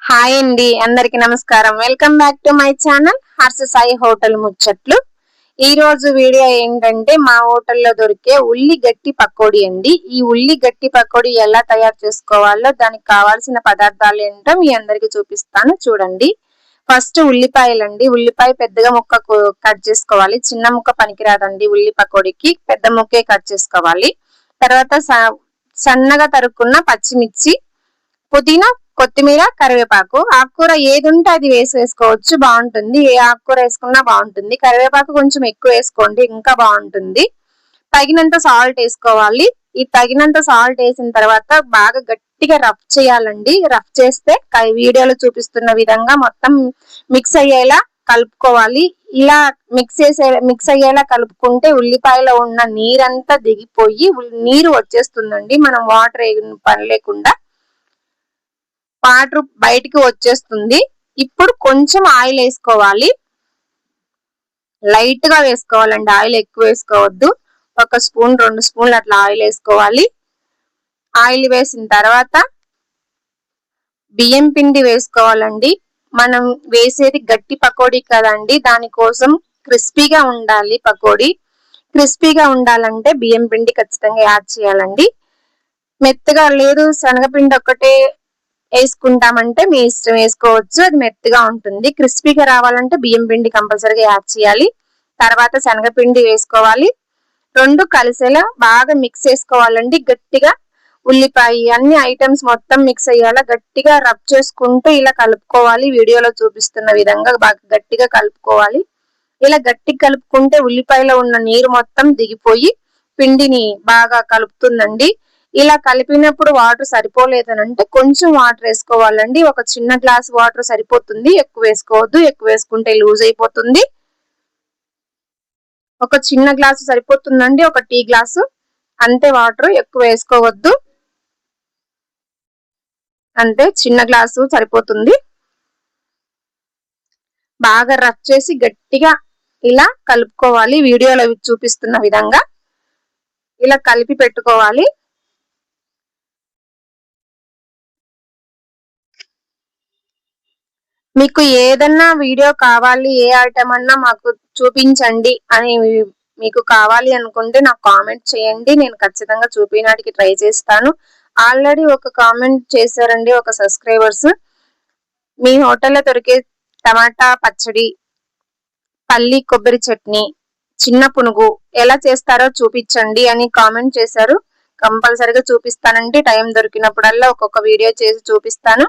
Hi అండి, అందరికి నమస్కారం. Welcome back to my channel Harsha Sai hotel ముచ్చట్లు. ఈ రోజు వీడియో ఏంటంటే మా హోటల్లో దొరికే ఉల్లి గట్టి పకోడీ అండి. ఈ ఉల్లి గట్టి పకోడీ ఎలా తయారు చేసుకోవాలో దానికి కావాల్సిన పదార్థాలు ఏంటో మీ అందరికి చూపిస్తాను, చూడండి. ఫస్ట్ ఉల్లిపాయలండి. ఉల్లిపాయ పెద్దగా ముక్క కట్ చేసుకోవాలి. చిన్న ముక్క పనికిరాదండి ఉల్లి పకోడీకి, పెద్ద ముక్కే కట్ చేసుకోవాలి. తర్వాత సన్నగా తరుక్కున్న పచ్చిమిర్చి, పుదీనా, కొత్తిమీర, కరివేపాకు. ఆకుకూర ఏది ఉంటే అది వేసుకోవచ్చు, బాగుంటుంది. ఏ ఆకుకూర వేసుకున్నా బాగుంటుంది. కరివేపాకు కొంచెం ఎక్కువ వేసుకోండి, ఇంకా బాగుంటుంది. తగినంత సాల్ట్ వేసుకోవాలి. ఈ తగినంత సాల్ట్ వేసిన తర్వాత బాగా గట్టిగా రఫ్ చేయాలండి. రఫ్ చేస్తే వీడియోలో చూపిస్తున్న విధంగా మొత్తం మిక్స్ అయ్యేలా కలుపుకోవాలి. ఇలా మిక్స్ అయ్యేలా కలుపుకుంటే ఉల్లిపాయలో ఉన్న నీరంతా దిగిపోయి నీరు వచ్చేస్తుందండి. మనం వాటర్ పని లేకుండా వాటర్ బయటికి వచ్చేస్తుంది. ఇప్పుడు కొంచెం ఆయిల్ వేసుకోవాలి. లైట్ గా వేసుకోవాలండి, ఆయిల్ ఎక్కువ వేసుకోవద్దు. 1 స్పూన్ 2 స్పూన్లు అట్లా ఆయిల్ వేసుకోవాలి. ఆయిల్ వేసిన తర్వాత బియ్యం పిండి వేసుకోవాలండి. మనం వేసేది గట్టి పకోడీ కదండి, దానికోసం క్రిస్పీగా ఉండాలి. పకోడీ క్రిస్పీగా ఉండాలంటే బియ్యం పిండి ఖచ్చితంగా యాడ్ చేయాలండి. మెత్తగా లేదు శనగపిండి ఒక్కటే వేసుకుంటామంటే మీ ఇష్టం, వేసుకోవచ్చు, అది మెత్తగా ఉంటుంది. క్రిస్పీగా రావాలంటే బియ్యం పిండి కంపల్సరీగా యాడ్ చేయాలి. తర్వాత శనగపిండి వేసుకోవాలి. రెండు కలిసేలా బాగా మిక్స్ చేసుకోవాలండి. గట్టిగా ఉల్లిపాయ అన్ని ఐటమ్స్ మొత్తం మిక్స్ అయ్యేలా గట్టిగా రబ్ చేసుకుంటూ ఇలా కలుపుకోవాలి. వీడియోలో చూపిస్తున్న విధంగా బాగా గట్టిగా కలుపుకోవాలి. ఇలా గట్టిగా కలుపుకుంటే ఉల్లిపాయలో ఉన్న నీరు మొత్తం దిగిపోయి పిండిని బాగా కలుపుతుందండి. ఇలా కలిపినప్పుడు వాటర్ సరిపోలేదనంటే కొంచెం వాటర్ వేసుకోవాలండి. ఒక చిన్న గ్లాస్ వాటర్ సరిపోతుంది, ఎక్కువ వేసుకోవద్దు. ఎక్కువ వేసుకుంటే లూజ్ అయిపోతుంది. ఒక చిన్న గ్లాసు సరిపోతుందండి, ఒక టీ గ్లాసు అంతే వాటర్, ఎక్కువ వేసుకోవద్దు. అంతే, చిన్న గ్లాసు సరిపోతుంది. బాగా రఫ్ చేసి గట్టిగా ఇలా కలుపుకోవాలి. వీడియోలో చూపిస్తున్న విధంగా ఇలా కలిపి పెట్టుకోవాలి. మీకు ఏదన్నా వీడియో కావాలి, ఏ ఐటమ్ అన్నా మాకు చూపించండి అని మీకు కావాలి అనుకుంటే నాకు కామెంట్ చేయండి. నేను ఖచ్చితంగా చూపించడానికి ట్రై చేస్తాను. ఆల్రెడీ ఒక కామెంట్ చేశారండి ఒక సబ్స్క్రైబర్స్, మీ హోటల్లో దొరికే టమాటా పచ్చడి, పల్లి కొబ్బరి చట్నీ, చిన్న పునుగు ఎలా చేస్తారో చూపించండి అని కామెంట్ చేశారు. కంపల్సరీగా చూపిస్తానండి. టైం దొరికినప్పుడల్లా ఒక్కొక్క వీడియో చేసి చూపిస్తాను.